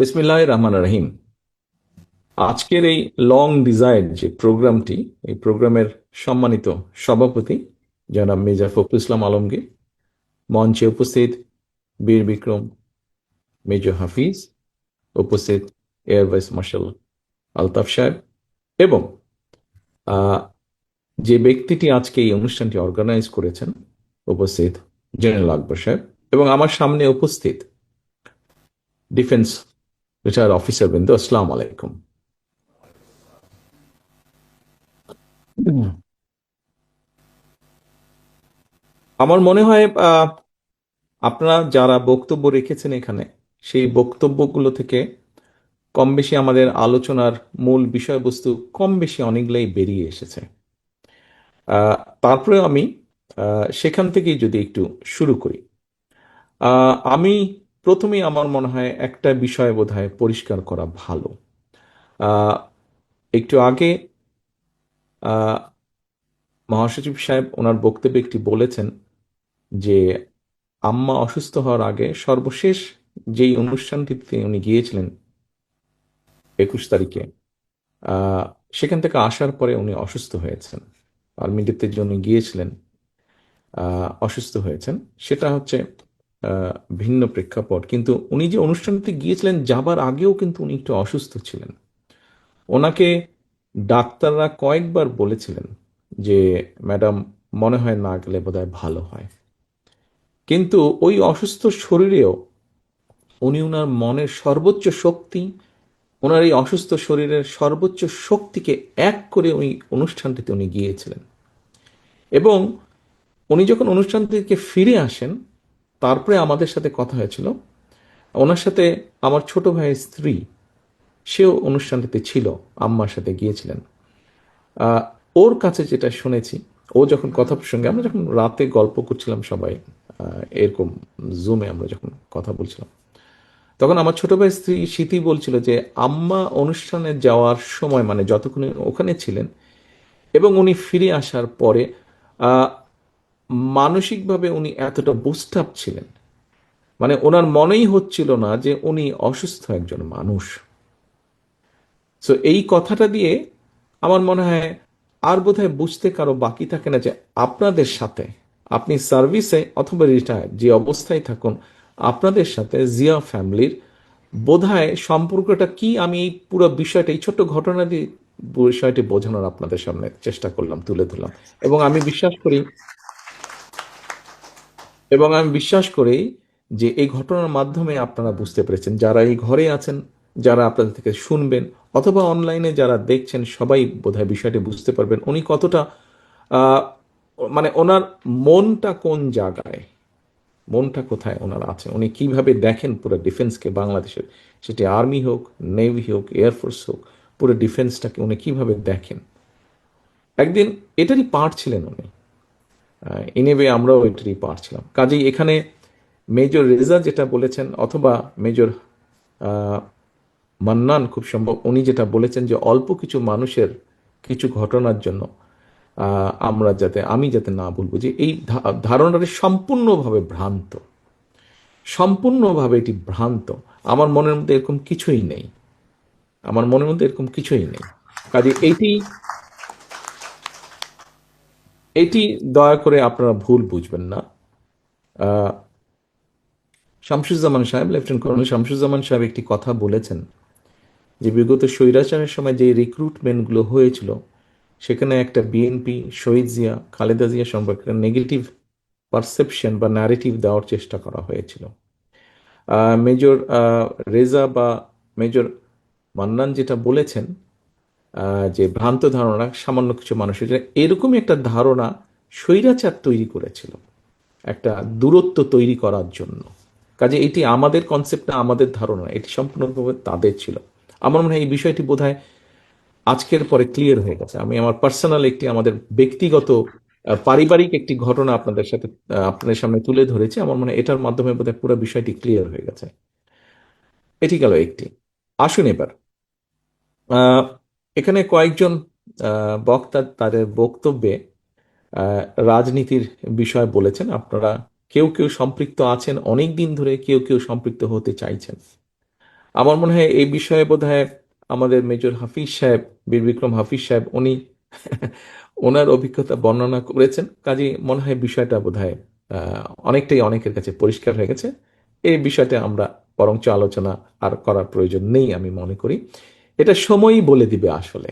বিসমিল্লাহির রহমানির রহিম। আজকের এই লং ডিজায়ার যে প্রোগ্রামটি, এই প্রোগ্রামের সম্মানিত সভাপতি জনাব মির্জা ফখরুল ইসলাম আলমগীর, মঞ্চে উপস্থিত বীর বিক্রম মেজর হাফিজ, উপস্থিত এয়ার ভাইস মার্শাল আলতাফ সাহেব, এবং আহ, যে ব্যক্তিটি আজকে এই অনুষ্ঠানটি অর্গানাইজ করেছেন, উপস্থিত জেনারেল আকবর সাহেব, এবং আমার সামনে উপস্থিত ডিফেন্স রিটায়ার্ড অফিসার বৃন্দ। আসসালামু আলাইকুম। আমার মনে হয় আপনারা যারা বক্তব্য রেখেছেন এখানে, সেই বক্তব্যগুলো থেকে কম বেশি আমাদের আলোচনার মূল বিষয়বস্তু কম বেশি অনেকগুলাই বেরিয়ে এসেছে। তারপরে আমি সেখান থেকেই যদি একটু শুরু করি। আমি প্রথমেই আমার মনে হয় একটা বিষয় বোধহয় পরিষ্কার করা ভালো। আহ, একটু আগে আহ, মহাসচিব সাহেব ওনার বক্তব্যে একটি বলেছেন যে আম্মা অসুস্থ হওয়ার আগে সর্বশেষ যেই অনুষ্ঠানটিতে উনি গিয়েছিলেন 21 তারিখে, আহ, সেখান থেকে আসার পরে উনি অসুস্থ হয়েছেন, আর্মিতে জন্য গিয়েছিলেন, অসুস্থ হয়েছেন। সেটা হচ্ছে আহ, ভিন্ন প্রেক্ষাপট, কিন্তু উনি যে অনুষ্ঠানটিতে গিয়েছিলেন যাবার আগেও কিন্তু উনি একটু অসুস্থ ছিলেন। ওনাকে ডাক্তাররা কয়েকবার বলেছিলেন যে ম্যাডাম, মনে হয় না গেলে বোধহয় ভালো হয়। কিন্তু ওই অসুস্থ শরীরেও উনি ওনার মনের সর্বোচ্চ শক্তি, ওনার এই অসুস্থ শরীরের সর্বোচ্চ শক্তিকে এক করে উনি অনুষ্ঠানটিতে উনি গিয়েছিলেন। এবং উনি যখন অনুষ্ঠান থেকে ফিরে আসেন, তারপরে আমাদের সাথে কথা হয়েছিল। ওনার সাথে আমার ছোট ভাইয়ের স্ত্রী, সেও অনুষ্ঠানটিতে ছিল, আম্মার সাথে গিয়েছিলেন। আহ, ওর কাছে যেটা শুনেছি, ও যখন কথা প্রসঙ্গে আমরা যখন রাতে গল্প করছিলাম সবাই, এরকম জুমে আমরা যখন কথা বলছিলাম, তখন আমার ছোট ভাই স্ত্রী স্মৃতি বলছিল যে আম্মা অনুষ্ঠানে যাওয়ার সময়, মানে যতক্ষণ ওখানে ছিলেন এবং উনি ফিরে আসার পরে, আহ, মানসিকভাবে উনি এতটা বুস্ট আপ ছিলেন, মানে ওনার মনেই হচ্ছিল না যে উনি অসুস্থ একজন মানুষ। সো এই কথাটা দিয়ে আমার মনে হয় আর বোধহয় বুঝতে কারো বাকি থাকে না যে আপনাদের সাথে, আপনি সার্ভিসে অথবা রিটায়ার যে অবস্থায় থাকুন, আপনাদের সাথে জিয়া ফ্যামিলির বোধহয় সম্পর্কটা কি। আমি এই পুরো বিষয়টা, এই ছোট্ট ঘটনা দিয়ে বিষয়টি বোঝানোর আপনাদের সামনে চেষ্টা করলাম, তুলে ধরলাম। এবং আমি বিশ্বাস করি এবং আমি বিশ্বাস করি যে এই ঘটনার মাধ্যমে আপনারা বুঝতে পেরেছেন, যারা এই ঘরে আছেন, যারা আপনাদের থেকে শুনবেন, অথবা অনলাইনে যারা দেখছেন, সবাই বোধহয় বিষয়টি বুঝতে পারবেন উনি কতটা আহ, মানে ওনার মনটা কোন জায়গায়, মনটা কোথায় ওনার আছে, উনি কিভাবে দেখেন পুরো ডিফেন্সকে, বাংলাদেশের, সেটি আর্মি হোক, নেভি হোক, এয়ারফোর্স হোক, পুরো ডিফেন্সটাকে উনি কিভাবে দেখেন। একদিন এটারই পার্ট ছিলেন উনি। ইনেবে আমরাও এটারই পার্ট ছিলাম। কাজেই এখানে মেজর রেজা যেটা বলেছেন, অথবা মেজর আহ, মান্নান খুব সম্ভব, উনি যেটা বলেছেন যে অল্প কিছু মানুষের কিছু ঘটনার জন্য আমরা যাতে, আমি যাতে না বলবো যে এই ধারণাটি সম্পূর্ণভাবে ভ্রান্ত, সম্পূর্ণভাবে এটি ভ্রান্ত। আমার মনের মধ্যে এরকম কিছুই নেই, আমার মনের মধ্যে এরকম কিছুই নেই। কাজে এইটি এটি দয়া করে আপনারা ভুল বুঝবেন না। আহ, শামসুজ্জামান সাহেব, লেফটেন্যান্ট কর্নেল শামসুজ্জামান সাহেব একটি কথা বলেছেন যে বিগত স্বৈরাচারের সময় যে রিক্রুটমেন্টগুলো হয়েছিল, সেখানে একটা বিএনপি, শহীদ জিয়া, খালেদা জিয়া সম্পর্কে নেগেটিভ পারসেপশন বা ন্যারেটিভ দেওয়ার চেষ্টা করা হয়েছিল। মেজর রেজা বা মেজর মান্নান যেটা বলেছেন, যে ভ্রান্ত ধারণা সামান্য কিছু মানুষের, যে এরকমই একটা ধারণা স্বৈরাচার তৈরি করেছিল একটা দূরত্ব তৈরি করার জন্য। কাজে এটি আমাদের কনসেপ্ট না, আমাদের ধারণা, এটি সম্পূর্ণভাবে তাদের ছিল। আমার মনে হয় এই বিষয়টি বোধহয় আজকের পরে ক্লিয়ার হয়ে গেছে। আমি আমার পার্সোনাল একটি, আমাদের ব্যক্তিগত পারিবারিক একটি ঘটনা আপনাদের সাথে, আপনাদের সামনে তুলে ধরেছি। আমার মনে হয় এটার মাধ্যমে বোধহয় পুরো বিষয়টি ক্লিয়ার হয়ে গেছে। এটি গেল একটি। আসুন এবার আহ, এখানে কয়েকজন বক্তা তাদের বক্তব্যে আহ, রাজনীতির বিষয় বলেছেন। আপনারা কেউ কেউ সম্পৃক্ত আছেন অনেক দিন ধরে, কেউ কেউ সম্পৃক্ত হতে চাইছেন। আমার মনে হয় এই বিষয়ে বোধহয় আমাদের মেজর হাফিজ সাহেব, বীর বিক্রম হাফিজ সাহেব, উনি ওনার অভিজ্ঞতা বর্ণনা করেছেন। কাজে মনে হয় বিষয়টা বোধহয় অনেকটাই অনেকের কাছে পরিষ্কার হয়ে গেছে। এই বিষয়টা আমরা বরঞ্চ আলোচনা আর করার প্রয়োজন নেই আমি মনে করি। এটা সময়ই বলে দিবে আসলে,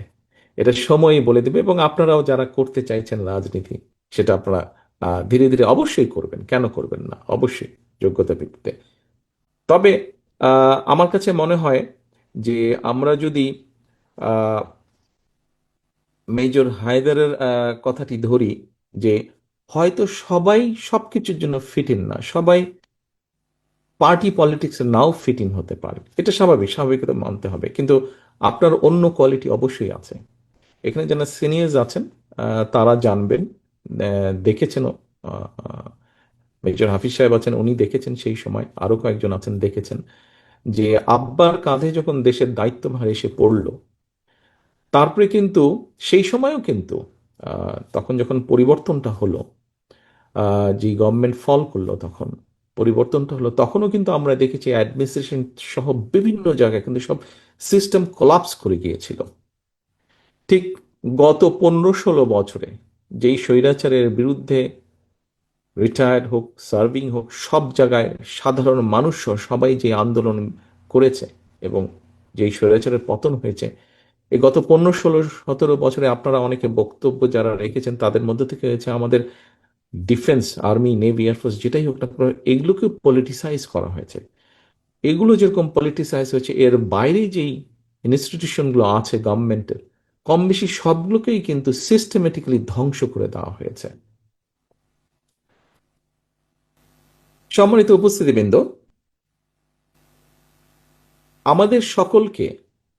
এটা সময়ই বলে দিবে। এবং আপনারাও যারা করতে চাইছেন রাজনীতি, সেটা আপনারা ধীরে ধীরে অবশ্যই করবেন, কেন করবেন না, অবশ্যই যোগ্যতা ভিত্তিতে। তবে আমার কাছে মনে হয় যে আমরা যদি আহ, মেজর হায়দারের কথাটি ধরি, যে হয়তো সবাই সবকিছুর জন্য ফিট ইন না, সবাই পার্টি পলিটিক্সে নাও ফিট ইন হতে পারে, এটা স্বাভাবিক, স্বাভাবিকতা মানতে হবে। কিন্তু আপনার অন্য কোয়ালিটি অবশ্যই আছে। এখানে যারা সিনিয়র্স আছেন তারা জানবেন, দেখেছেনও। মেজর হাফিজ সাহেব আছেন, উনি দেখেছেন, সেই সময় আরো কয়েকজন আছেন দেখেছেন, যে আব্বার কাঁধে যখন দেশের দায়িত্বভার এসে পড়ল, তারপরে কিন্তু সেই সময়ও কিন্তু তখন যখন পরিবর্তনটা হলো, যে গভর্নমেন্ট ফল করলো, তখন পরিবর্তনটা হলো, তখনও কিন্তু আমরা দেখেছি অ্যাডমিনিস্ট্রেশন সহ বিভিন্ন জায়গায় কিন্তু সব সিস্টেম কোলাপস করে গিয়েছিল। ঠিক গত 15-16 বছরে যেই স্বৈরাচারের বিরুদ্ধে রিটায়ার্ড হোক, সার্ভিং হোক, সব জায়গায় সাধারণ মানুষ সহ সবাই যে আন্দোলন করেছে এবং যেই স্বৈরাচারের পতন হয়েছে, এই গত 15-16-17 বছরে আপনারা অনেকে বক্তব্য যারা রেখেছেন, তাদের মধ্যে থেকে হয়েছে আমাদের ডিফেন্স, আর্মি, নেভি, এয়ারফোর্স, যেটাই হোক না কেন, এগুলোকে পলিটিসাইজ করা হয়েছে। এগুলো যেরকম পলিটিসাইজ হয়েছে, এর বাইরে যেই ইনস্টিটিউশনগুলো আছে গভর্নমেন্টের, কম বেশি সবগুলোকেই কিন্তু সিস্টেমেটিক্যালি ধ্বংস করে দেওয়া হয়েছে। সম্মানিত উপস্থিতিবৃন্দ, আমাদের সকলকে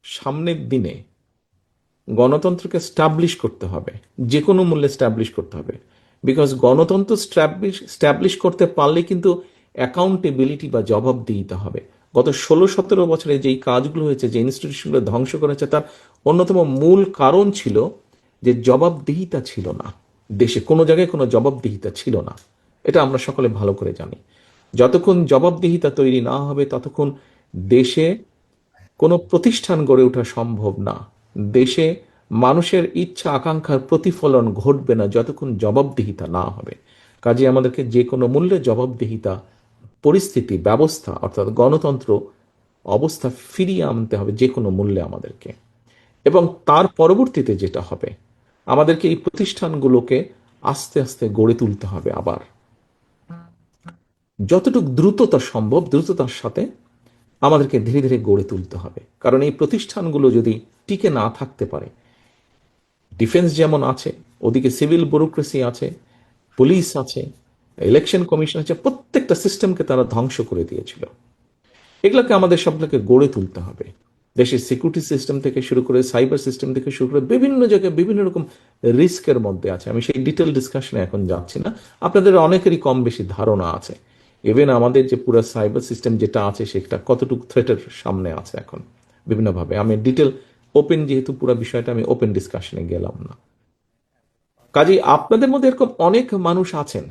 সামনের দিনে গণতন্ত্রকে স্টাবলিশ করতে হবে, যে কোনো মূল্যে স্টাবলিশ করতে হবে। বিকজ গণতন্ত্র স্টাবলিশ করতে পারলে কিন্তু অ্যাকাউন্টেবিলিটি বা জবাবদিহিতা হবে। গত 16-17 বছরে যেই কাজগুলো হয়েছে, যে ইনস্টিটিউশনগুলো ধ্বংস করেছে, তার অন্যতম মূল কারণ ছিল যে জবাবদিহিতা ছিল না। দেশে কোনো জায়গায় কোনো জবাবদিহিতা ছিল না, এটা আমরা সকলে ভালো করে জানি। যতক্ষণ জবাবদিহিতা তৈরি না হবে, ততক্ষণ দেশে কোনো প্রতিষ্ঠান গড়ে ওঠা সম্ভব না। দেশে মানুষের ইচ্ছা আকাঙ্ক্ষার প্রতিফলন ঘটবে না যতক্ষণ জবাবদিহিতা না হবে। কাজে আমাদেরকে যে কোনো মূল্যে জবাবদিহিতা, পরিস্থিতি, ব্যবস্থা, অর্থাৎ গণতন্ত্র অবস্থা ফিরিয়ে আনতে হবে যে কোনো মূল্যে আমাদেরকে। এবং তার পরবর্তীতে যেটা হবে, আমাদেরকে এই প্রতিষ্ঠানগুলোকে আস্তে আস্তে গড়ে তুলতে হবে আবার, যতটুকু দ্রুততা সম্ভব দ্রুততার সাথে আমাদেরকে ধীরে ধীরে গড়ে তুলতে হবে। কারণ এই প্রতিষ্ঠানগুলো যদি টিকে না থাকতে পারে, ডিফেন্স যেমন আছে, ওদিকে সিভিল ব্যুরোক্রেসি আছে, পুলিশ আছে, ইলেকশন কমিশন আছে, প্রত্যেকটা সিস্টেমকে তারা ধ্বংস করে দিয়েছিল। এগুলোকে আমাদের সবগুলোকে গড়ে তুলতে হবে। দেশের সিকিউরিটি সিস্টেম থেকে শুরু করে, সাইবার সিস্টেম থেকে শুরু করে, বিভিন্ন জায়গায় বিভিন্ন রকম রিস্কের মধ্যে আছে। আমি সেই ডিটেল ডিসকাশনে এখন যাচ্ছি না, আপনাদের অনেকেরই কম বেশি ধারণা আছে। ইভেন আমাদের যে পুরো সাইবার সিস্টেম যেটা আছে, সেটা কতটুকু থ্রেটের সামনে আছে এখন বিভিন্নভাবে। আমি ডিটেল ওপেন, যেহেতু পুরো বিষয়টা, আমি ওপেন ডিসকাশনে গেলাম না। কাজেই আপনাদের মধ্যে এরকম অনেক মানুষ আছেন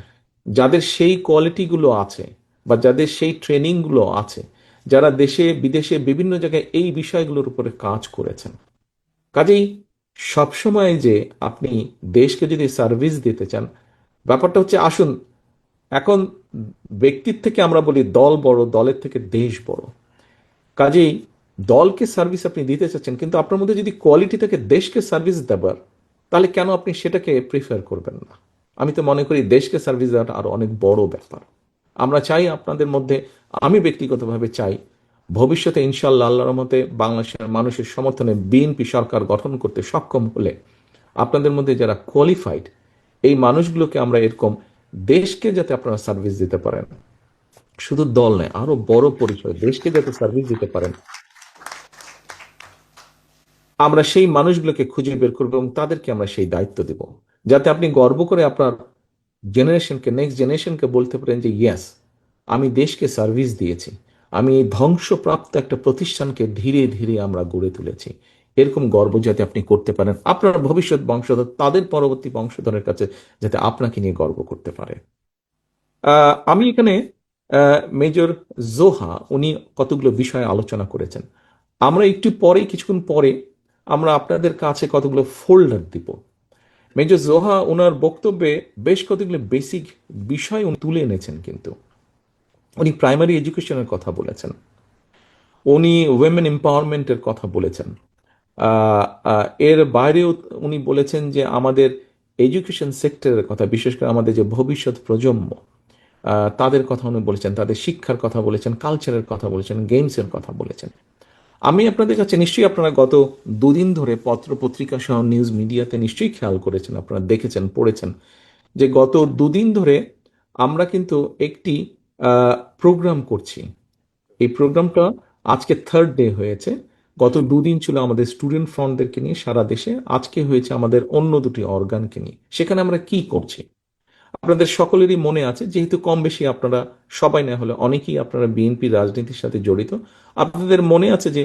যাদের সেই কোয়ালিটিগুলো আছে, বা যাদের সেই ট্রেনিংগুলো আছে, যারা দেশে বিদেশে বিভিন্ন জায়গায় এই বিষয়গুলোর উপরে কাজ করেছেন। কাজেই সবসময় যে আপনি দেশকে যদি সার্ভিস দিতে চান, ব্যাপারটা হচ্ছে, আসুন এখন ব্যক্তির থেকে আমরা বলি দল বড়, দলের থেকে দেশ বড়। কাজেই দলকে সার্ভিস আপনি দিতে চাচ্ছেন, কিন্তু আপনার মধ্যে যদি কোয়ালিটি থাকে দেশকে সার্ভিস দেবার, তাহলে কেন আপনি সেটাকে প্রিফার করবেন না? আমি তো মনে করি দেশকে সার্ভিস দেওয়াটা আরো অনেক বড় ব্যাপার। আমরা চাই আপনাদের মধ্যে, আমি ব্যক্তিগতভাবে চাই, ভবিষ্যতে ইনশাল্লাহ আল্লাহর রহমতে বাংলাদেশের মানুষের সমর্থনে বিএনপি সরকার গঠন করতে সক্ষম হলে, আপনাদের মধ্যে যারা কোয়ালিফাইড, এই মানুষগুলোকে আমরা এরকম দেশকে যাতে আপনারা সার্ভিস দিতে পারেন, শুধু দল নয়, আরো বড় পরিসরে দেশকে যাতে সার্ভিস দিতে পারেন, আমরা সেই মানুষগুলোকে খুঁজে বের করবো এবং তাদেরকে আমরা সেই দায়িত্ব দেব, যাতে আপনি গর্ব করে আপনার জেনারেশনকে, নেক্সট জেনারেশনকে বলতে পারেন যে ইয়েস, আমি দেশকে সার্ভিস দিয়েছি, আমি এই ধ্বংসপ্রাপ্ত একটা প্রতিষ্ঠানকে ধীরে ধীরে আমরা গড়ে তুলেছি। এরকম গর্ব যাতে আপনি করতে পারেন, আপনার ভবিষ্যৎ বংশধর, তাদের পরবর্তী বংশধরের কাছে যাতে আপনাকে নিয়ে গর্ব করতে পারে। আমি এখানে মেজর জোহা উনি কতগুলো বিষয় আলোচনা করেছেন। আমরা একটু পরেই, কিছুক্ষণ পরে আমরা আপনাদের কাছে কতগুলো ফোল্ডার দিব। মেজর জোহা ওনার বক্তব্যে বেশ কতগুলো বেসিক বিষয় উনি তুলে এনেছেন। কিন্তু উনি প্রাইমারি এডুকেশনের কথা বলেছেন, উনি উইমেন এম্পাওয়ারমেন্টের কথা বলেছেন। এর বাইরেও উনি বলেছেন যে আমাদের এডুকেশন সেক্টরের কথা, বিশেষ করে আমাদের যে ভবিষ্যৎ প্রজন্ম, তাদের কথা উনি বলেছেন, তাদের শিক্ষার কথা বলেছেন, কালচারের কথা বলেছেন, গেমসের কথা বলেছেন। আমি আপনাদের কাছে, নিশ্চয়ই আপনারা গত দুদিন ধরে পত্র পত্রিকা সহ নিউজ মিডিয়াতে নিশ্চয়ই খেয়াল করেছেন, আপনারা দেখেছেন, পড়েছেন যে গত দুদিন ধরে আমরা কিন্তু একটি প্রোগ্রাম করছি। এই প্রোগ্রামটা আজকে থার্ড ডে হয়েছে। গত দুদিন ছিল আমাদের স্টুডেন্ট ফ্রন্টদেরকে নিয়ে সারা দেশে, আজকে হয়েছে আমাদের অন্য দুটি অর্গানকে নিয়ে। সেখানে আমরা কি করছি আপনাদের সকলেরই মনে আছে, যেহেতু কম বেশি আপনারা সবাই না হলে অনেকেই আপনারা বিএনপি রাজনীতির সাথে জড়িত। আপনাদের মনে আছে যে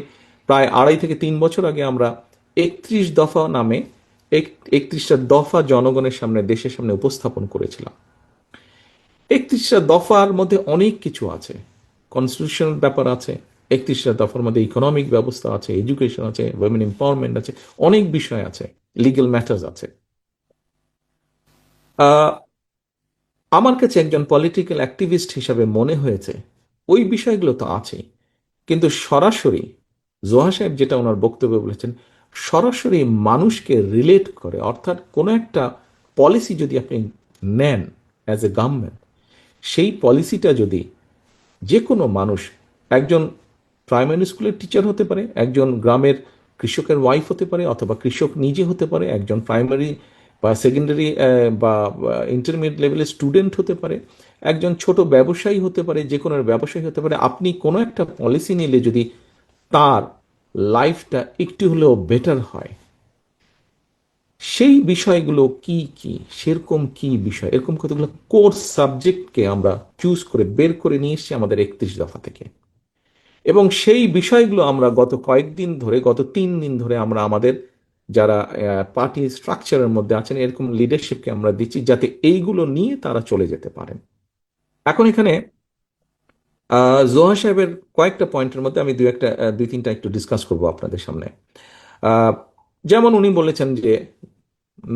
প্রায় 2.5 থেকে 3 বছর আগে আমরা 31 দফা নামে 31টা দফা জনগণের সামনে, দেশের সামনে উপস্থাপন করেছিলাম। 31টা দফার মধ্যে অনেক কিছু আছে, কনস্টিটিউশনাল ব্যাপার আছে, 31টা দফার মধ্যে ইকোনমিক ব্যবস্থা আছে, এডুকেশন আছে, উইমেন এম্পাওয়ারমেন্ট আছে, অনেক বিষয় আছে, লিগ্যাল ম্যাটার্স আছে। আহ, আমার কাছে একজন পলিটিক্যাল অ্যাক্টিভিস্ট হিসাবে মনে হয়েছে ওই বিষয়গুলো তো আছেই, কিন্তু সরাসরি জোহা সাহেব যেটা ওনার বক্তব্যে বলেছেন, সরাসরি মানুষকে রিলেট করে, অর্থাৎ কোনো একটা পলিসি যদি আপনি নেন অ্যাজ এ গভর্নমেন্ট, সেই পলিসিটা যদি যে কোনো মানুষ, একজন প্রাইমারি স্কুলের টিচার হতে পারে, একজন গ্রামের কৃষকের ওয়াইফ হতে পারে, অথবা কৃষক নিজে হতে পারে, একজন প্রাইমারি বা সেকেন্ডারি বা ইন্টারমিডিয়েট লেভেলের স্টুডেন্ট হতে পারে, একজন ছোট ব্যবসায়ী হতে পারে, যে কোনো ব্যবসায়ী হতে পারে। আপনি কোনো একটা পলিসি নিলে যদি তার লাইফটা একটু হলেও বেটার হয়, সেই বিষয়গুলো কি কি, সেরকম কি বিষয়, এরকম কতগুলো কোর্স সাবজেক্টকে আমরা চুজ করে বের করে নিয়ে এসেছি আমাদের 31 দফা থেকে। এবং সেই বিষয়গুলো আমরা গত কয়েকদিন ধরে, গত 3 দিন ধরে আমরা আমাদের যারা পার্টি স্ট্রাকচারের মধ্যে আছেন এরকম লিডারশিপকে আমরা দিচ্ছি, যাতে এইগুলো নিয়ে তারা চলে যেতে পারেন। এখন এখানে জোহা সাহেবের কয়েকটা পয়েন্টের মধ্যে আমি দুই তিনটা একটু ডিসকাস করব আপনাদের সামনে। আহ, যেমন উনি বলেছেন যে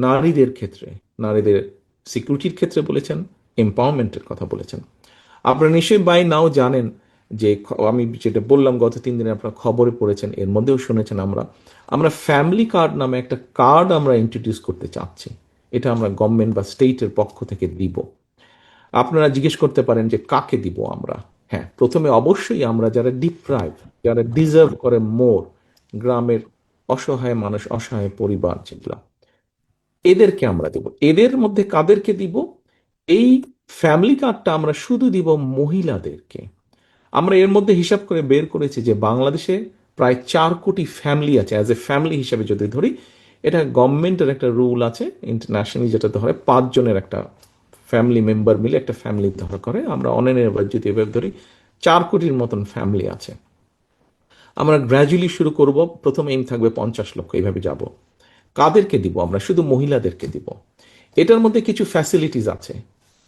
নারীদের ক্ষেত্রে, নারীদের সিকিউরিটির ক্ষেত্রে বলেছেন, এম্পাওয়ারমেন্টের কথা বলেছেন। আপনারা নিশ্চয়ই বাই নাও জানেন যে আমি যেটা বললাম গত 3 দিনে আপনারা খবরে পড়েছেন, এর মধ্যেও শুনেছেন, আমরা আমরা ফ্যামিলি কার্ড নামে একটা কার্ড আমরা ইন্ট্রোডিউস করতে চাচ্ছি। এটা আমরা গভর্নমেন্ট বা স্টেটের পক্ষ থেকে দিব। আপনারা জিজ্ঞেস করতে পারেন যে কাকে দিব আমরা। হ্যাঁ, প্রথমে অবশ্যই আমরা যারা ডিপ্রাইভ, যারা ডিজার্ভ করে মোর, গ্রামের অসহায় মানুষ, অসহায় পরিবার যেগুলা, এদেরকে আমরা দেব। এদের মধ্যে কাদেরকে দিব? এই ফ্যামিলি কার্ডটা আমরা শুধু দিব মহিলাদেরকে। আমরা এর মধ্যে হিসাব করে বের করেছি যে বাংলাদেশে প্রায় 4 কোটি ফ্যামিলি আছে। অ্যাজ এ ফ্যামিলি হিসাবে যদি ধরি, এটা গভর্নমেন্টের একটা রুল আছে, ইন্টারন্যাশনালি যেটা ধরে 5 জনের একটা ফ্যামিলি মেম্বার মিলে একটা ফ্যামিলি ধরা করে। আমরা অনলাইনে যদি এভাবে ধরি, 4 কোটির মতন ফ্যামিলি আছে। আমরা গ্র্যাজুয়ালি শুরু করব, প্রথম এইম থাকবে 50 লক্ষ, এইভাবে যাব। কাদেরকে দিব? আমরা শুধু মহিলাদেরকে দিব। এটার মধ্যে কিছু ফ্যাসিলিটিস আছে।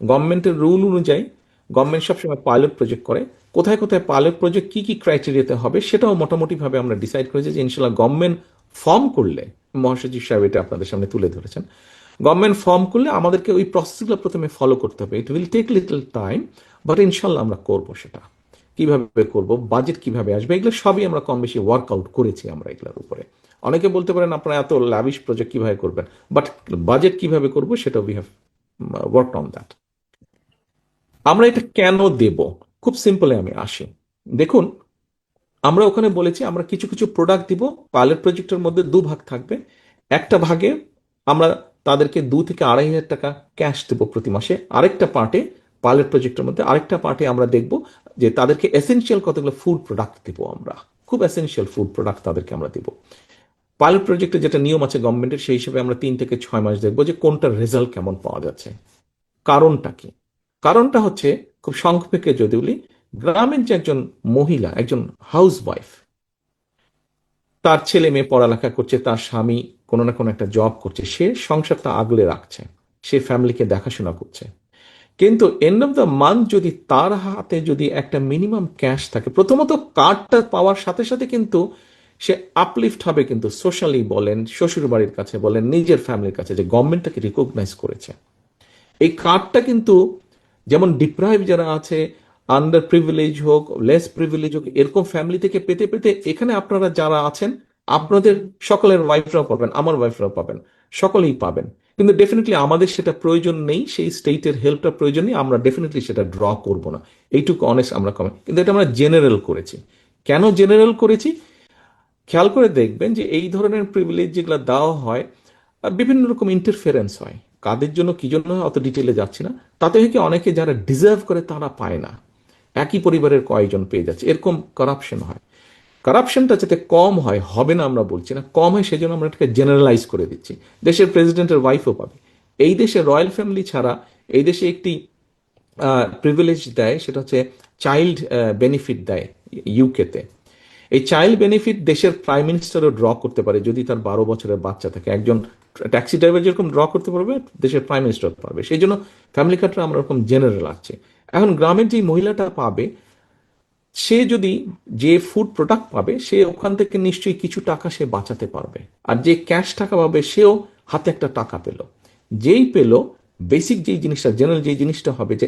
গভর্নমেন্টের রুল অনুযায়ী গভর্নমেন্ট সবসময় পাইলট প্রজেক্ট করে। কোথায় কোথায় পাইলট প্রজেক্ট কি কি ক্রাইটেরিয়াতে হবে সেটাও মোটামুটিভাবে আমরা ডিসাইড করেছি যে ইনশাল্লাহ গভর্নমেন্ট ফর্ম করলে, মহাসচিব সাহেব এটা আপনাদের সামনে তুলে ধরেছেন, গভর্নমেন্ট ফর্ম করলে আমাদেরকে ওই প্রসেসগুলো প্রথমে ফলো করতে হবে। It will take little time, but ইনশাল্লাহ আমরা করব। সেটা কিভাবে করব, বাজেট কিভাবে আসবে, এগুলো সবই আমরা কম বেশি ওয়ার্কআউট করেছি আমরা এগুলোর উপরে। অনেকে বলতে পারেন আপনারা এত ল্যাভিশ প্রজেক্ট কিভাবে করবেন, বাট বাজেট কিভাবে করব সেটা we have work on that. আমরা এটা কেন দেব, খুব সিম্পলে আমি আসি। দেখুন, আমরা ওখানে বলেছি আমরা কিছু কিছু প্রোডাক্ট দিব। পাইলট প্রজেক্টের মধ্যে 2 ভাগ থাকবে। একটা ভাগে আমরা তাদেরকে 2 থেকে 2.5 হাজার টাকা ক্যাশ দেবো প্রতি মাসে। আরেকটা পার্টে, পাইলট প্রজেক্টের মধ্যে আরেকটা পার্টে আমরা দেখব যে তাদেরকে এসেনশিয়াল কতগুলো ফুড প্রোডাক্ট দিব। আমরা খুব এসেনশিয়াল ফুড প্রোডাক্ট তাদেরকে আমরা দিব। পাইলট প্রজেক্টে যেটা নিয়ম আছে গভর্নমেন্টের, সেই হিসেবে আমরা 3 থেকে 6 মাস দেখবো যে কোনটার রেজাল্ট কেমন পাওয়া যাচ্ছে। কারণটা কি? কারণটা হচ্ছে, খুব সংক্ষেপে যদি বলি, গ্রামের যে একজন মহিলা, একজন হাউস ওয়াইফ, তার ছেলে মেয়ে পড়ালেখা করছে, তার স্বামী কোনো না কোনো একটা জব করছে, সে সংসারটা আগলে রাখছে, সে ফ্যামিলিকে দেখাশোনা করছে, কিন্তু এন্ড অফ দ্য মান্থ যদি তার হাতে যদি একটা মিনিমাম ক্যাশ থাকে, প্রথমত কার্ডটা পাওয়ার সাথে সাথে কিন্তু সে আপলিফট হবে, কিন্তু সোশ্যালি বলেন, শ্বশুর বাড়ির কাছে বলেন, নিজের ফ্যামিলির কাছে, যে গভর্নমেন্ট তাকে রিকগনাইজ করেছে। এই কার্ডটা কিন্তু যেমন ডিপ্রাইভ যারা আছে, আন্ডার প্রিভিলেজ হোক, লেস প্রিভিলেজ হোক, এরকম ফ্যামিলি থেকে পেতে পেতে এখানে আপনারা যারা আছেন, আপনাদের সকলের ওয়াইফরাও পাবেন, আমার ওয়াইফরাও পাবেন, সকলেই পাবেন। কিন্তু ডেফিনেটলি আমাদের সেটা প্রয়োজন নেই, সেই স্টেটের হেল্পটা প্রয়োজন নেই, আমরা ডেফিনেটলি সেটা ড্র করব না, এইটুকু অনেস্ট আমরা কমে। কিন্তু এটা আমরা জেনারেল করেছি। কেন জেনারেল করেছি? খেয়াল করে দেখবেন যে এই ধরনের প্রিভিলেজ যেগুলো দেওয়া হয়, বিভিন্ন রকম ইন্টারফেরেন্স হয়। কাদের জন্য কি জন্য হয় অত ডিটেলে যাচ্ছি না। তাতে হয় কি, অনেকে যারা ডিজার্ভ করে তারা পায় না, একই পরিবারের কয়েকজন পেয়ে যাচ্ছে, এরকম কারাপশন হয়। কারাপশনটা যাতে কম হয়, হবে না আমরা বলছি না, কম হয় সেজন্য আমরা এটাকে জেনারেলাইজ করে দিচ্ছি। দেশের প্রেসিডেন্টের ওয়াইফও পাবে। এই দেশে রয়্যাল ফ্যামিলি ছাড়া এই দেশে একটি প্রিভিলেজ দেয়, সেটা হচ্ছে চাইল্ড বেনিফিট দেয় ইউকেতে। এই চাইল্ড বেনিফিট দেশের প্রাইম মিনিস্টারও ড্র করতে পারে যদি তার 12 বছরের বাচ্চা থাকে। একজন ট্যাক্সি ড্রাইভার যেরকম ড্র করতে পারবে, দেশের প্রাইম মিনিস্টার পারবে। সেই জন্য ফ্যামিলি কার্ডটা আমরা ওরকম জেনারেল আছে। এখন গ্রামের যে মহিলাটা পাবে, সে যদি যে ফুড প্রোডাক্ট পাবে, সে ওখান থেকে নিশ্চয়ই কিছু টাকা সে বাঁচাতে পারবে। আর যে ক্যাশ টাকা পাবে, সেও হাতে একটা টাকা পেল। যেই পেল, বেসিক যেই জিনিসটা, জেনারেল যেই জিনিসটা হবে, যে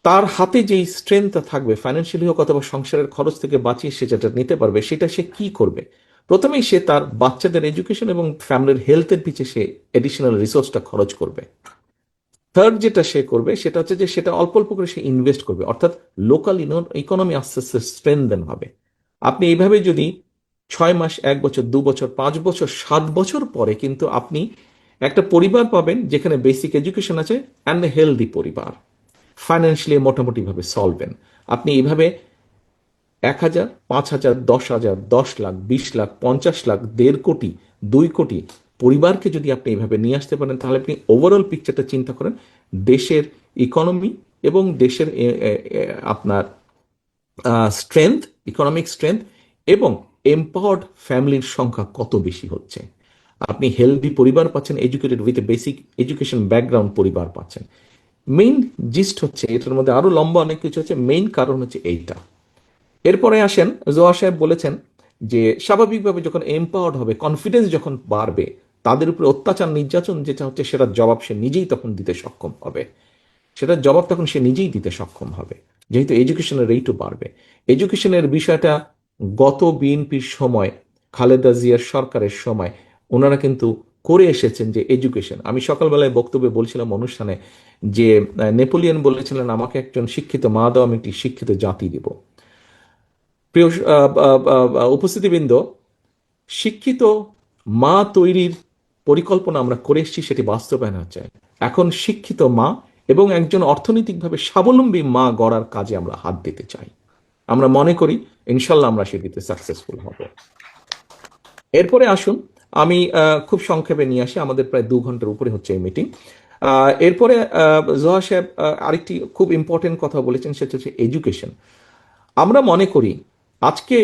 তার হাতে যেই স্ট্রেংথটা থাকবে, ফাইন্যান্সিয়ালি হোক অথবা সংসারের খরচ থেকে বাঁচিয়ে সে যেটা নিতে পারবে, সেটা সে কি করবে? প্রথমেই সে তার বাচ্চাদের এডুকেশন এবং ফ্যামিলির হেলথের পিছে সে এডিশনাল রিসোর্সটা খরচ করবে। থার্ড যেটা সে করবে সেটা হচ্ছে যে সেটা অল্প অল্প করে সে ইনভেস্ট করবে, অর্থাৎ লোকাল ইকোনমি আস্তে আস্তে স্ট্রেনদেন হবে। আপনি এইভাবে যদি 6 মাস, 1 বছর, 2 বছর, 5 বছর, 7 বছর পরে কিন্তু আপনি একটা পরিবার পাবেন যেখানে বেসিক এডুকেশন আছে অ্যান্ড হেলদি পরিবার, ফাইন্যান্সিয়ালি মোটামুটিভাবে সলভেন। আপনি এইভাবে 1,000, 5,000, 10,000, 10 লাখ, 20 লাখ, 50 লাখ, 1.5 কোটি, 2 কোটি পরিবারকে যদি আপনি এইভাবে নিয়ে আসতে পারেন, তাহলে আপনি ওভারঅল পিকচারটা চিন্তা করেন, দেশের ইকোনমি এবং দেশের আপনার স্ট্রেংথ, ইকোনমিক স্ট্রেংথ এবং এম্পাওয়ার্ড ফ্যামিলির সংখ্যা কত বেশি হচ্ছে। আপনি হেলদি পরিবার পাচ্ছেন, educated with a basic education background পরিবার পাচ্ছেন। মেইন জিস্ট হচ্ছে, এটার মধ্যে আরো লম্বা অনেক কিছু আছে, মেইন কারণ হচ্ছে এইটা। এরপরে আসেন, জোয়া সাহেব বলেছেন যে স্বাভাবিকভাবে যখন এম্পাওয়ার্ড হবে, কনফিডেন্স যখন বাড়বে, তাদের উপরে অত্যাচার নির্যাতন যেটা হচ্ছে সেটার জবাব সে নিজেই তখন দিতে সক্ষম হবে। সেটার জবাব তখন সে নিজেই দিতে সক্ষম হবে, যেহেতু এডুকেশনের রেটও বাড়বে। এডুকেশনের বিষয়টা গত বিএনপির সময়, খালেদা জিয়ার সরকারের সময় ওনারা কিন্তু করে এসেছেন যে এডুকেশন। আমি সকালবেলায় বক্তব্যে বলছিলাম অনুষ্ঠানে যে নেপোলিয়ন বলেছিলেন, আমাকে একজন শিক্ষিত মা দাও, আমি একটি শিক্ষিত জাতি দিব। প্রিয় উপস্থিতিবৃন্দ, শিক্ষিত মা তৈরির পরিকল্পনা আমরা করে এসেছি, সেটি বাস্তবায়ন হচ্ছে। এখন শিক্ষিত মা এবং একজন অর্থনৈতিকভাবে স্বাবলম্বী মা গড়ার কাজে আমরা হাত দিতে চাই। আমরা মনে করি ইনশাল্লাহ আমরা সেটিতে সাকসেসফুল হব। এরপরে আসুন, আমি খুব সংক্ষেপে নিয়ে আসি, আমাদের প্রায় 2 ঘন্টার উপরে হচ্ছে এই মিটিং। এরপরে জোহা সাহেব আরেকটি খুব ইম্পর্টেন্ট কথা বলেছেন, সেটা হচ্ছে এডুকেশন। আমরা মনে করি আজকে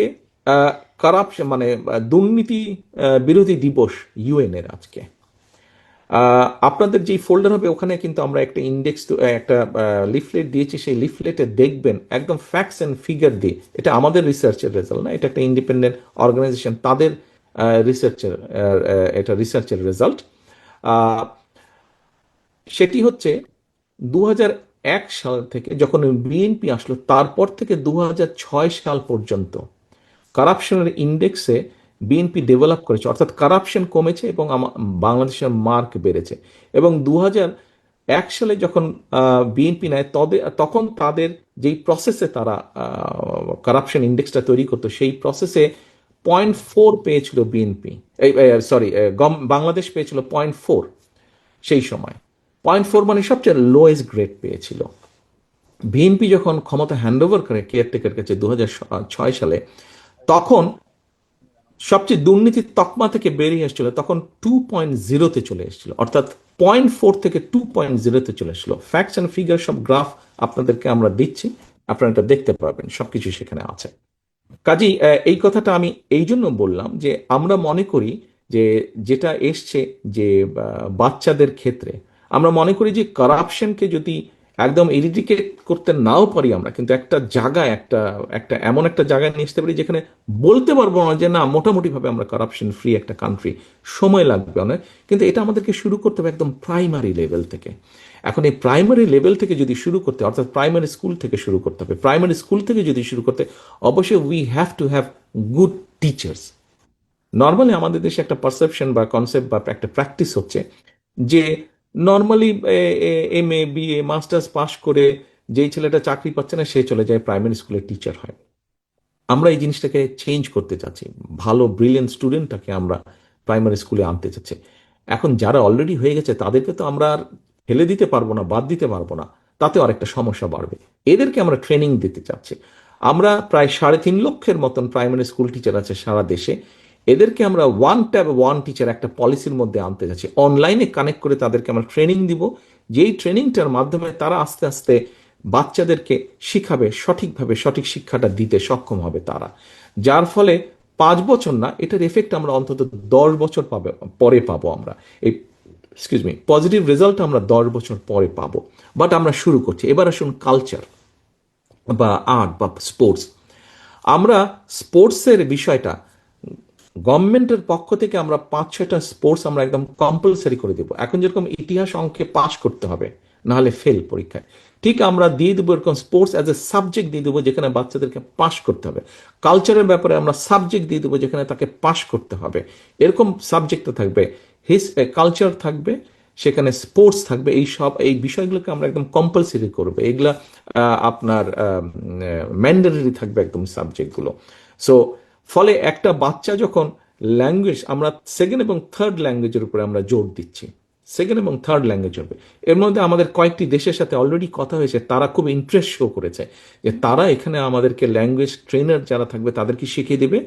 কারাপশন মানে দুর্নীতি বিরোধী দিবস ইউএন এর আজকে। আপনাদের যেই ফোল্ডার হবে ওখানে কিন্তু আমরা একটা ইন্ডেক্স, একটা লিফলেট দিয়েছি। সেই লিফলেটে দেখবেন একদম ফ্যাক্টস অ্যান্ড ফিগার দিয়ে, এটা আমাদের রিসার্চের রেজাল্ট না, এটা একটা ইন্ডিপেন্ডেন্ট অর্গানাইজেশন, তাদের রিসার্চের, এটা রিসার্চের রেজাল্ট। সেটি হচ্ছে 2001 সাল থেকে যখন বিএনপি আসলো, তারপর থেকে 2006 সাল পর্যন্ত কারাপশনের ইন্ডেক্সে বিএনপি ডেভেলপ করেছে, অর্থাৎ কারাপশন কমেছে এবং বাংলাদেশের মার্ক বেড়েছে। এবং 2001 সালে যখন বিএনপি নেয়, তখন তাদের যেই প্রসেসে তারা কারাপশন ইন্ডেক্সটা তৈরি করতো, সেই প্রসেসে 0.4 পেয়েছিল বিএনপি, সরি, বাংলাদেশ পেয়েছিল 0.4 সেই সময়। 0.4 মানে সবচেয়ে লোয়েস্ট গ্রেড পেয়েছিল। বিএনপি যখন ক্ষমতা হ্যান্ডওভার করে কেয়ারটেকার কাছে 2006 সালে, তখন সবচেয়ে দুর্নীতির তকমা থেকে বেরিয়ে এসেছিল, তখন 2.0-তে চলে এসেছিল, অর্থাৎ 0.4 থেকে 2.0-তে চলে এসেছিল। ফ্যাক্টস অ্যান্ড ফিগার সব গ্রাফ আপনাদেরকে আমরা দিচ্ছি, আপনারা এটা দেখতে পাবেন, সবকিছু সেখানে আছে। কাজেই এই কথাটা আমি এই জন্য বললাম যে আমরা মনে করি যে যেটা এসছে যে বাচ্চাদের ক্ষেত্রে, আমরা মনে করি যে কারাপশনকে যদি একদম ইরিডিকেট করতে নাও পারি আমরা, কিন্তু একটা জায়গায় একটা একটা এমন একটা জায়গায় নিয়ে আসতে পারি যেখানে বলতে পারবো না যে না মোটামুটি ভাবে আমরা কারাপশন ফ্রি একটা কান্ট্রি। সময় লাগবে অনেক, কিন্তু এটা আমাদেরকে শুরু করতে হবে একদম প্রাইমারি লেভেল থেকে। এখন এই প্রাইমারি লেভেল থেকে যদি শুরু করতে, অর্থাৎ প্রাইমারি স্কুল থেকে শুরু করতে হবে, প্রাইমারি স্কুল থেকে যদি শুরু করতে, অবশ্যই we have to have good teachers. Normally আমাদের দেশে একটা পারসেপশন বা কনসেপ্ট বা একটা প্র্যাকটিস হচ্ছে যে নর্মালি MA BA মাস্টার্স পাশ করে যেই ছেলেটা চাকরি পাচ্ছে না সে চলে যায় প্রাইমারি স্কুলের টিচার হয়। আমরা এই জিনিসটাকে চেঞ্জ করতে চাচ্ছি, ভালো ব্রিলিয়েন্ট স্টুডেন্টটাকে আমরা প্রাইমারি স্কুলে আনতে চাচ্ছি। এখন যারা অলরেডি হয়ে গেছে তাদেরকে তো আমরা আর ফেলে দিতে পারবো না, বাদ দিতে পারবো না, তাতেও আরেকটা সমস্যা বাড়বে। এদেরকে আমরা ট্রেনিং দিতে চাচ্ছি। আমরা প্রায় 3.5 লক্ষের মতন প্রাইমারি স্কুল টিচার আছে সারা দেশে। এদেরকে আমরা ওয়ান ট্যাব ওয়ান টিচার একটা পলিসির মধ্যে আনতে যাচ্ছি, অনলাইনে কানেক্ট করে তাদেরকে আমরা ট্রেনিং দিব, যেই ট্রেনিংটার মাধ্যমে তারা আস্তে আস্তে বাচ্চাদেরকে শিখাবে, সঠিকভাবে সঠিক শিক্ষাটা দিতে সক্ষম হবে তারা। যার ফলে 5 বছর না, এটার এফেক্ট আমরা অন্তত 10 বছর পরে পাবো আমরা। এই এক্সকিউজ মি, পজিটিভ রেজাল্ট আমরা 10 বছর পরে পাবো। বাট আমরা শুরু করছি। এবার আসুন কালচার বা আর্ট বা স্পোর্টস। আমরা স্পোর্টসের বিষয়টা গভর্নমেন্টের পক্ষ থেকে আমরা 5-6টা স্পোর্টস আমরা একদম কম্পালসারি করে দেবো। এখন যেরকম ইতিহাস অঙ্কে পাশ করতে হবে, নাহলে ফেল পরীক্ষায়, ঠিক আমরা দিয়ে দেবো এরকম স্পোর্টস অ্যাজ এ সাবজেক্ট দিয়ে দেবো যেখানে বাচ্চাদেরকে পাশ করতে হবে। কালচারের ব্যাপারে আমরা সাবজেক্ট দিয়ে দেবো যেখানে তাকে পাশ করতে হবে। এরকম সাবজেক্টটা থাকবে, কালচার থাকবে, সেখানে স্পোর্টস থাকবে। এই বিষয়গুলোকে আমরা একদম কম্পালসারি করবো। এগুলা আপনার ম্যান্ডেটরি থাকবে একদম সাবজেক্টগুলো। সো ফলে একটা বাচ্চা যখন ল্যাঙ্গুয়েজ, আমরা সেকেন্ড এবং থার্ড ল্যাঙ্গুয়েজের উপরে আমরা জোর দিচ্ছি, সেকেন্ড এবং থার্ড ল্যাঙ্গুয়েজ হবে। এর মধ্যে আমাদের কয়েকটি দেশের সাথে অলরেডি কথা হয়েছে, তারা খুব ইন্টারেস্ট শো করেছে যে তারা এখানে আমাদেরকে ল্যাঙ্গুয়েজ ট্রেনার যারা থাকবে তাদেরকে শিখিয়ে দেবে।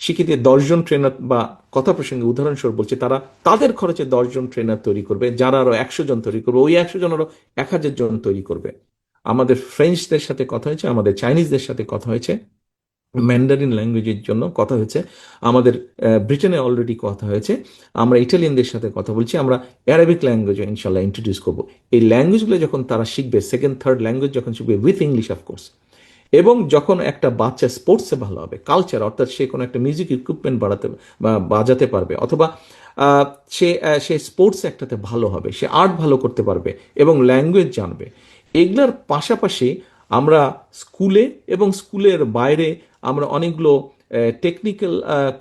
শিখিয়ে দিয়ে 10 জন ট্রেনার, বা কথা প্রসঙ্গে উদাহরণস্বরূপ বলছে, তারা তাদের খরচে 10 জন ট্রেনার তৈরি করবে, যারা আরো 100 জন তৈরি করবে, ওই 100 জন আরো 1000 জন তৈরি করবে। আমাদের ফ্রেঞ্চদের সাথে কথা হয়েছে, আমাদের চাইনিজদের সাথে কথা হয়েছে, ম্যান্ডারিন ল্যাঙ্গুয়েজের জন্য কথা হয়েছে, আমাদের ব্রিটেনে অলরেডি কথা হয়েছে, আমরা ইটালিয়ানদের সাথে কথা বলছি, আমরা অ্যারাবিক ল্যাঙ্গুয়েজ ইনশাল্লাহ ইন্ট্রোডিউস করবো। এই ল্যাঙ্গুয়েজগুলো যখন তারা শিখবে, সেকেন্ড থার্ড ল্যাঙ্গুয়েজ যখন শিখবে উইথ ইংলিশ অফকোর্স, এবং যখন একটা বাচ্চা স্পোর্টসে ভালো হবে, কালচার অর্থাৎ সে কোনো একটা মিউজিক ইকুইপমেন্ট বাড়াতে বা বাজাতে পারবে, অথবা সে স্পোর্টস একটাতে ভালো হবে, সে আর্ট ভালো করতে পারবে এবং ল্যাঙ্গুয়েজ জানবে। এগুলার পাশাপাশি আমরা স্কুলে এবং স্কুলের বাইরে আমরা অনেকগুলো টেকনিক্যাল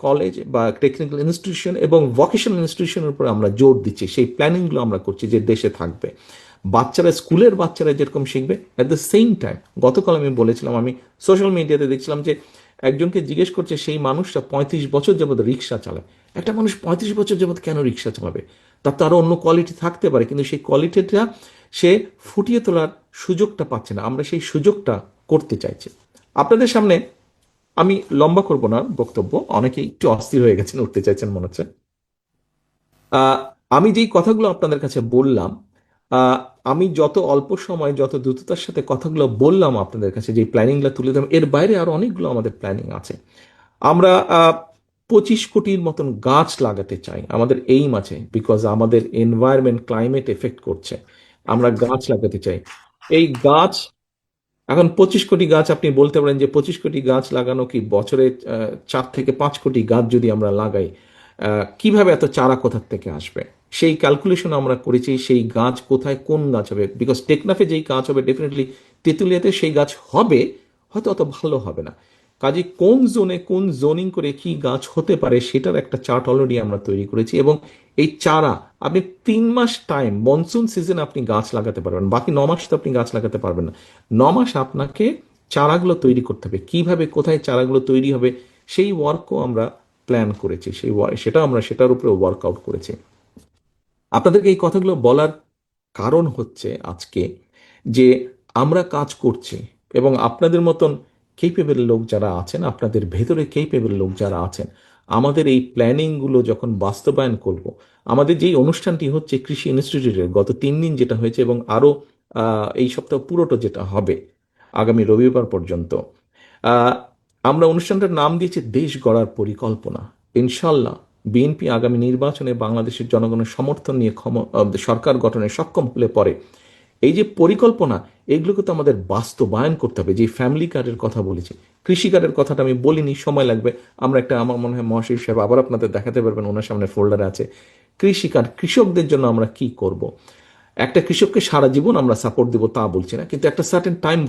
কলেজ বা টেকনিক্যাল ইনস্টিটিউশন এবং ভোকেশনাল ইনস্টিটিউশনের উপর আমরা জোর দিচ্ছি। সেই প্ল্যানিংগুলো আমরা করছি যে দেশে থাকবে। বাচ্চারা, স্কুলের বাচ্চারা যেরকম শিখবে, অ্যাট দ্য সেম টাইম গতকাল আমি বলেছিলাম, আমি সোশ্যাল মিডিয়াতে দেখছিলাম যে একজনকে জিজ্ঞেস করছে সেই মানুষটা 35 বছর যাবৎ রিক্সা চালায়। একটা মানুষ 35 বছর যাবৎ কেন রিক্সা চালাবে? তার তো আরো অন্য কোয়ালিটি থাকতে পারে, কিন্তু সেই কোয়ালিটিটা সে ফুটিয়ে তোলার সুযোগটা পাচ্ছে না। আমরা সেই সুযোগটা করতে চাইছি। আপনাদের সামনে আমি লম্বা করব না বক্তব্য, অনেকে একটু অস্থির হয়ে গেছেন, উঠতে চাইছেন মনে হচ্ছে। আহ, আমি যেই কথাগুলো আপনাদের কাছে বললাম, আহ, আমি যত অল্প সময় যত দ্রুততার সাথে কথাগুলো বললাম আপনাদের কাছে, যে প্ল্যানিংগুলো তুলে দিলাম, এর বাইরে আরো অনেকগুলো আমাদের প্ল্যানিং আছে। আমরা 25 কোটির মতন গাছ লাগাতে চাই, আমাদের এইম আছে, বিকজ আমাদের এনভায়রনমেন্ট ক্লাইমেট এফেক্ট করছে। আমরা গাছ লাগাতে চাই। এই গাছ, এখন 25 কোটি গাছ, আপনি বলতে পারেন যে 25 কোটি গাছ লাগানো কি বছরে 4 থেকে 5 কোটি গাছ যদি আমরা লাগাই, কিভাবে এত চারা কোথা থেকে আসবে? সেই ক্যালকুলেশন আমরা করেছি। সেই গাছ কোথায়, কোন গাছ হবে, বিকজ টেকনাফে যেই গাছ হবে ডেফিনেটলি তেঁতুলিয়াতে সেই গাছ হবে, হয়তো অত ভালো হবে না। কাজে কোন জোনে কোন জোনিং করে কি গাছ হতে পারে সেটার একটা চার্ট অলরেডি আমরা তৈরি করেছি। এবং এই চারা আপনি 3 মাস টাইম, মনসুন সিজন আপনি গাছ লাগাতে পারবেন, বাকি 9 মাস তো আপনি গাছ লাগাতে পারবেন না। 9 মাস আপনাকে চারাগুলো তৈরি করতে হবে। কিভাবে, কোথায় চারাগুলো তৈরি হবে সেই ওয়ার্কও আমরা প্ল্যান করেছি, সেটা আমরা সেটার উপরে ওয়ার্কআউট করেছি। আপনাদেরকে এই কথাগুলো বলার কারণ হচ্ছে আজকে যে আমরা কাজ করছি, এবং আপনাদের মতন কেপেবল লোক যারা আছেন, আপনাদের ভেতরে কেপেবল লোক যারা আছেন, আমাদের এই প্ল্যানিংগুলো যখন বাস্তবায়ন করব, আমাদের যেই অনুষ্ঠানটি হচ্ছে কৃষি ইনস্টিটিউটের গত 3 দিন যেটা হয়েছে, এবং আরো এই সপ্তাহ পুরোটা যেটা হবে আগামী রবিবার পর্যন্ত, আহ, আমরা অনুষ্ঠানটার নাম দিয়েছি দেশ গড়ার পরিকল্পনা। ইনশাল্লাহ বিএনপি আগামী নির্বাচনে বাংলাদেশের জনগণের সমর্থন নিয়ে সরকার গঠনে সক্ষম হলে পরে এই যে পরিকল্পনা, এগুলোকে তো আমাদের বাস্তবায়ন করতে হবে। যে ফ্যামিলি কার্ডের কথা বলেছি, কৃষি কার্ডের কথাটা আমি বলিনি, সময় লাগবে। আমরা একটা, আমার মনে হয় মহাশয় সাহেব আবার আপনাদের দেখাতে পারবেন, ওনার সামনে ফোল্ডারে আছে কৃষি কার্ড। কৃষকদের জন্য আমরা কি করব। একটা কৃষককে সারা জীবন আমরা সাপোর্ট দেবো তা বলছি না, কিন্তু একটা সার্টেন টাইম,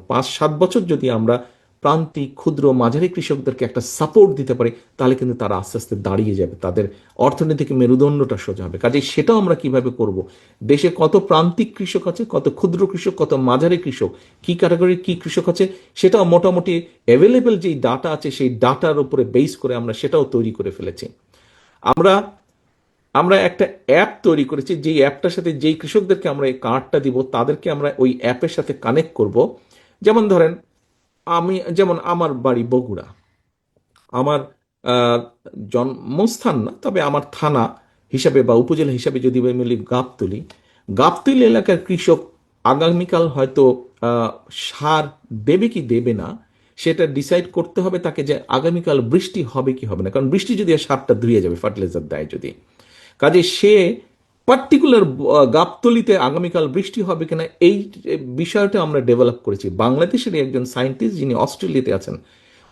5-7 বছর যদি আমরা প্রান্তিক ক্ষুদ্র মাঝারি কৃষকদেরকে একটা সাপোর্ট দিতে পারি, তাহলে কিন্তু তারা আস্তে আস্তে দাঁড়িয়ে যাবে, তাদের অর্থনৈতিক মেরুদণ্ডটা সোজা হবে। কাজে সেটাও আমরা কিভাবে করব। দেশে কত প্রান্তিক কৃষক আছে, কত ক্ষুদ্র কৃষক, কত মাঝারি কৃষক, কি ক্যাটাগরির কি কৃষক আছে, সেটাও মোটামুটি অ্যাভেলেবেল যেই ডাটা আছে সেই ডাটার উপরে বেস করে আমরা সেটাও তৈরি করে ফেলেছি। আমরা আমরা একটা অ্যাপ তৈরি করেছি, যেই অ্যাপটার সাথে যেই কৃষকদেরকে আমরা এই কার্ডটা দিব, তাদেরকে আমরা ওই অ্যাপের সাথে কানেক্ট করব। যেমন ধরেন, যেমন আমার বাড়ি বগুড়া, আমার আহ, জন্মস্থান না, তবে আমার থানা হিসাবে বা উপজেলা হিসাবে যদি আমি বলি গাবতলী, গাবতলী এলাকার কৃষক আগামীকাল হয়তো সার দেবে কি দেবে না, সেটা ডিসাইড করতে হবে তাকে, যে আগামীকাল বৃষ্টি হবে কি হবে না। কারণ বৃষ্টি যদি আর সারটা ধুয়ে যাবে, ফার্টিলাইজার দেয় যদি, কাজে সে পার্টিকুলার গাবতলীতে আগামীকাল বৃষ্টি হবে কিনা এই বিষয়টা আমরা ডেভেলপ করেছি। বাংলাদেশের একজন সায়েন্টিস্ট যিনি অস্ট্রেলিয়াতে আছেন,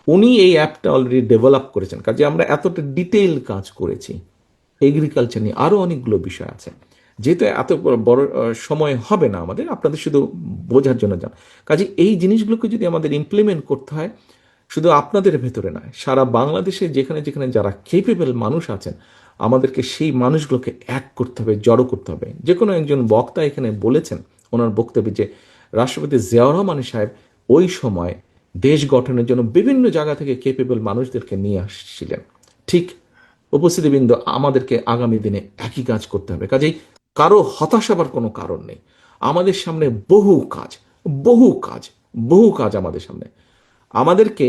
উনি এই অ্যাপটা অলরেডি ডেভেলপ করেছেন। কাজে আমরা এতটা ডিটেইল কাজ করেছি। এগ্রিকালচার নিয়ে আরো অনেকগুলো বিষয় আছে, যেহেতু এত বড় সময় হবে না আমাদের, আপনাদের শুধু বোঝার জন্য যান। কাজে এই জিনিসগুলোকে যদি আমাদের ইমপ্লিমেন্ট করতে হয়, শুধু আপনাদের ভেতরে নয়, সারা বাংলাদেশে যেখানে যেখানে যারা কেপেবল মানুষ আছেন, আমাদেরকে সেই মানুষগুলোকে এক করতে হবে, জড়ো করতে হবে। যে কোনো একজন বক্তা এখানে বলেছেন ওনার বক্তব্যে যে রাষ্ট্রপতি জিয়াউর রহমান সাহেব ওই সময় দেশ গঠনের জন্য বিভিন্ন জায়গা থেকে কেপেবল মানুষদেরকে নিয়ে আসছিলেন। ঠিক উপস্থিতিবৃন্দ, আমাদেরকে আগামী দিনে একই কাজ করতে হবে। কাজেই কারো হতাশ হবার কোনো কারণ নেই। আমাদের সামনে বহু কাজ, বহু কাজ, বহু কাজ আমাদের সামনে। আমাদেরকে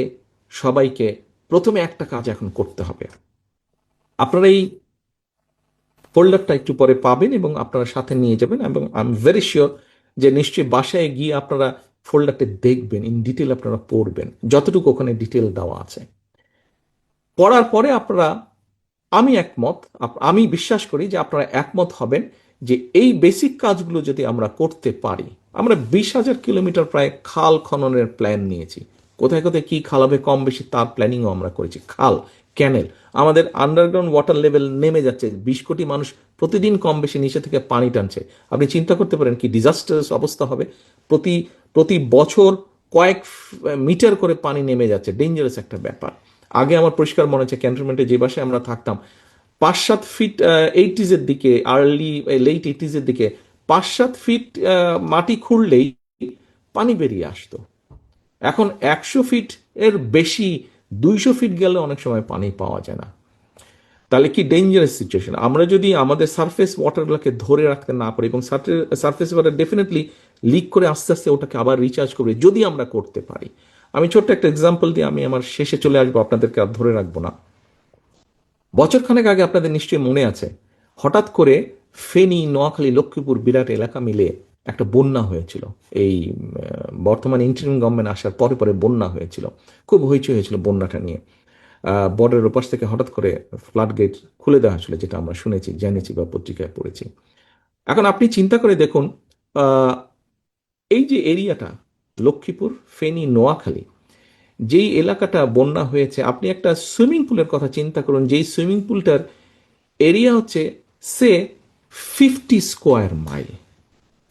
সবাইকে প্রথমে একটা কাজ এখন করতে হবে। আপনারা এই ফোল্ডারটা একটু পরে পাবেন এবং আপনারা সাথে নিয়ে যাবেন, এবং আই এম ভেরি শিওর যে নিশ্চয়ই বাসায় গিয়ে আপনারা ফোল্ডারটা দেখবেন, ইন ডিটেল আপনারা পড়বেন যতটুকু ওখানে ডিটেল দেওয়া আছে। পড়ার পরে আপনারা, আমি একমত, আমি বিশ্বাস করি যে আপনারা একমত হবেন যে এই বেসিক কাজগুলো যদি আমরা করতে পারি। আমরা 20,000 কিলোমিটার প্রায় খাল খননের প্ল্যান নিয়েছি। কোথায় কোথায় কি খাল হবে কম বেশি তার প্ল্যানিংও আমরা করেছি। খাল, ক্যানেল, আমাদের আন্ডারগ্রাউন্ড ওয়াটার লেভেল নেমে যাচ্ছে। 20 কোটি মানুষ প্রতিদিন কম বেশি নিচে থেকে পানি টানছে। আপনি চিন্তা করতে পারেন কি ডিজাস্টার্স অবস্থা হবে। প্রতি প্রতি বছর কয়েক মিটার করে পানি নেমে যাচ্ছে, ডেঞ্জারাস একটা ব্যাপার। আগে আমার পরিষ্কার মনে আছে, ক্যান্টনমেন্টে যে বাসায় আমরা থাকতাম, 5-7 ফিট এইটিজের দিকে, আর্লি লেট এইটিজের দিকে 5-7 ফিট মাটি খুঁড়লেই পানি বেরিয়ে আসতো। এখন 100 ফিট এর বেশি, 200 ফিট গেলে অনেক সময় পানি পাওয়া যায় না। তাহলে কি ডেঞ্জারাস সিচুয়েশন। আমরা যদি আমাদের সারফেস ওয়াটারগুলোকে ধরে রাখতে না পারি, এবং সারফেস ওয়াটার ডেফিনেটলি লিক করে আস্তে আস্তে ওটাকে আবার রিচার্জ করবে, যদি আমরা করতে পারি। আমি ছোট্ট একটা এক্সাম্পল দিয়ে আমি আমার শেষে চলে আসবো, আপনাদেরকে আর ধরে রাখবো না। বছরখানেক আগে আপনাদের নিশ্চয়ই মনে আছে, হঠাৎ করে ফেনী, নোয়াখালী, লক্ষ্মীপুর বিরাট এলাকা মিলে একটা বন্যা হয়েছিল। এই বর্তমান ইন্টারিম গভর্নমেন্ট আসার পরে পরে বন্যা হয়েছিল, খুব হইচই হয়েছিল বন্যাটা নিয়ে। বর্ডারের ওপাশ থেকে হঠাৎ করে ফ্লাড গেট খুলে দেওয়া হয়েছিল, যেটা আমরা শুনেছি, জেনেছি বা পত্রিকায় পড়েছি। এখন আপনি চিন্তা করে দেখুন, আহ, এই যে এরিয়াটা লক্ষ্মীপুর, ফেনী, নোয়াখালী, যেই এলাকাটা বন্যা হয়েছে, আপনি একটা সুইমিং পুলের কথা চিন্তা করুন। যেই সুইমিং পুলটার এরিয়া হচ্ছে সে 50 স্কোয়ার মাইল,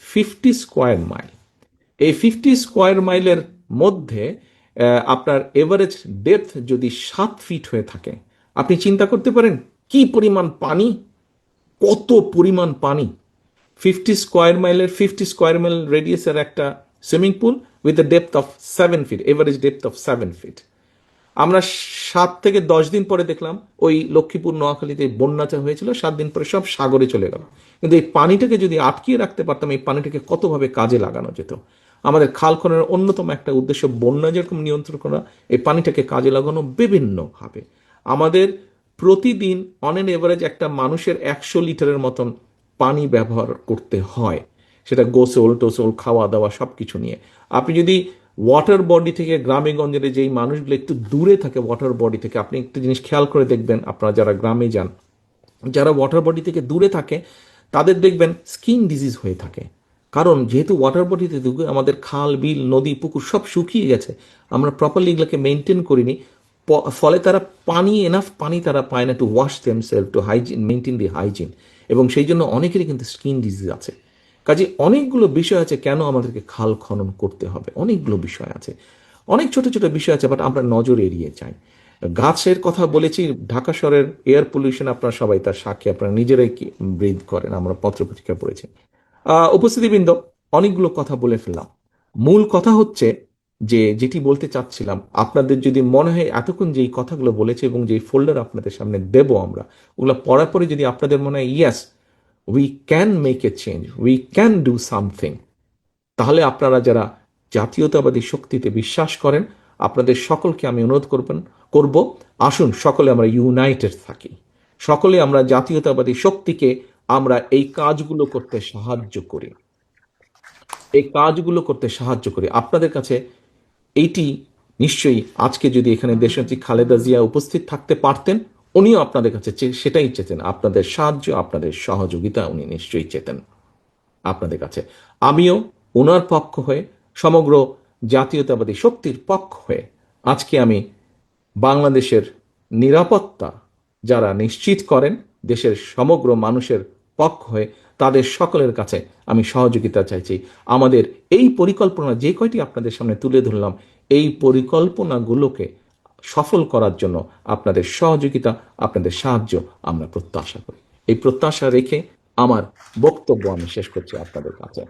50 স্কোয়ার মাইল। এই 50 স্কোয়ার মাইলের মধ্যে আপনার এভারেজ ডেপথ যদি 7 ফিট হয়ে থাকে, আপনি চিন্তা করতে পারেন কি পরিমাণ পানি, কত পরিমাণ পানি। 50 স্কোয়ার মাইলের, 50 স্কোয়ার মাইল রেডিয়াসের একটা swimming pool with the depth of 7 feet, average depth of 7 feet. আমরা 7 থেকে 10 দিন পরে দেখলাম ওই লক্ষ্মীপুর নোয়াখালীতে বন্যাটা হয়েছিল, 7 দিন পরে সব সাগরে চলে গেল। কিন্তু এই পানিটাকে যদি আটকিয়ে রাখতে পারতাম, এই পানিটাকে কতভাবে কাজে লাগানো যেত। আমাদের খাল খননের অন্যতম একটা উদ্দেশ্য বন্যা যেরকম নিয়ন্ত্রণ করা, এই পানিটাকে কাজে লাগানো বিভিন্নভাবে। আমাদের প্রতিদিন অন এন এভারেজ একটা মানুষের 100 লিটারের মতন পানি ব্যবহার করতে হয়, সেটা গোসল টোসল, খাওয়া দাওয়া সব কিছু নিয়ে। আপনি যদি ওয়াটার বডি থেকে, গ্রামে গঞ্জে যেই মানুষগুলো একটু দূরে থাকে ওয়াটার বডি থেকে, আপনি একটা জিনিস খেয়াল করে দেখবেন, আপনারা যারা গ্রামে যান, যারা ওয়াটার বডি থেকে দূরে থাকে, তাদের দেখবেন স্কিন ডিজিজ হয়ে থাকে। কারণ যেহেতু ওয়াটার বডিতে আমাদের খাল বিল নদী পুকুর সব শুকিয়ে গেছে, আমরা প্রপারলি এগুলোকে মেনটেন করিনি, ফলে তারা পানি, এনাফ পানি তারা পায় না to wash themselves, to hygiene, maintain the hygiene, এবং সেই জন্য অনেকেরই কিন্তু স্কিন ডিজিজ আছে। কাজে অনেকগুলো বিষয় আছে কেন আমাদেরকে খাল খনন করতে হবে, অনেকগুলো বিষয় আছে, অনেক ছোট ছোট বিষয় আছে, বাট আমরা নজর এড়িয়ে যাই। গাছের কথা বলেছি, ঢাকা শহরের এয়ার পলিউশন আপনারা সবাই তার সাক্ষী, আপনারা নিজেরাই ব্রিথ করেন, আমরা পত্রপত্রিকা পড়েছি। উপস্থিতিবৃন্দ, অনেকগুলো কথা বলে ফেললাম। মূল কথা হচ্ছে যে যেটি বলতে চাচ্ছিলাম, আপনাদের যদি মনে হয় এতক্ষণ যেই কথাগুলো বলেছে এবং যেই ফোল্ডার আপনাদের সামনে দেব আমরা, ওগুলো পড়ার পরে যদি আপনাদের মনে হয় yes we can make a change, we can do something, তাহলে আপনারা যারা জাতীয়তাবাদী শক্তিতে বিশ্বাস করেন, আপনাদের সকলকে আমি অনুরোধ করব, আসুন সকলে আমরা ইউনাইটেড থাকি, সকলে আমরা জাতীয়তাবাদী শক্তিকে আমরা এই কাজগুলো করতে সাহায্য করি, এই কাজগুলো করতে সাহায্য করি। আপনাদের কাছে এইটি নিশ্চয়ই, আজকে যদি এখানে দেশনেত্রী খালেদা জিয়া উপস্থিত থাকতে পারতেন, উনিও আপনাদের কাছে সেটাই চেতেন, আপনাদের সাহায্য, আপনাদের সহযোগিতা উনি নিশ্চয়ই চেতেন আপনাদের কাছে। আমিও ওনার পক্ষ হয়ে, সমগ্র জাতীয়তাবাদী শক্তির পক্ষ হয়ে, আজকে আমি বাংলাদেশের নিরাপত্তা যারা নিশ্চিত করেন, দেশের সমগ্র মানুষের পক্ষ হয়ে, তাদের সকলের কাছে আমি সহযোগিতা চাইছি। আমাদের এই পরিকল্পনা যে কয়টি আপনাদের সামনে তুলে ধরলাম, এই পরিকল্পনাগুলোকে সফল করার জন্য আপনাদের সহযোগিতা, আপনাদের সাহায্য আমরা প্রত্যাশা করি। এই প্রত্যাশা রেখে আমার বক্তব্য আমি শেষ করছি আপনাদের কাছে।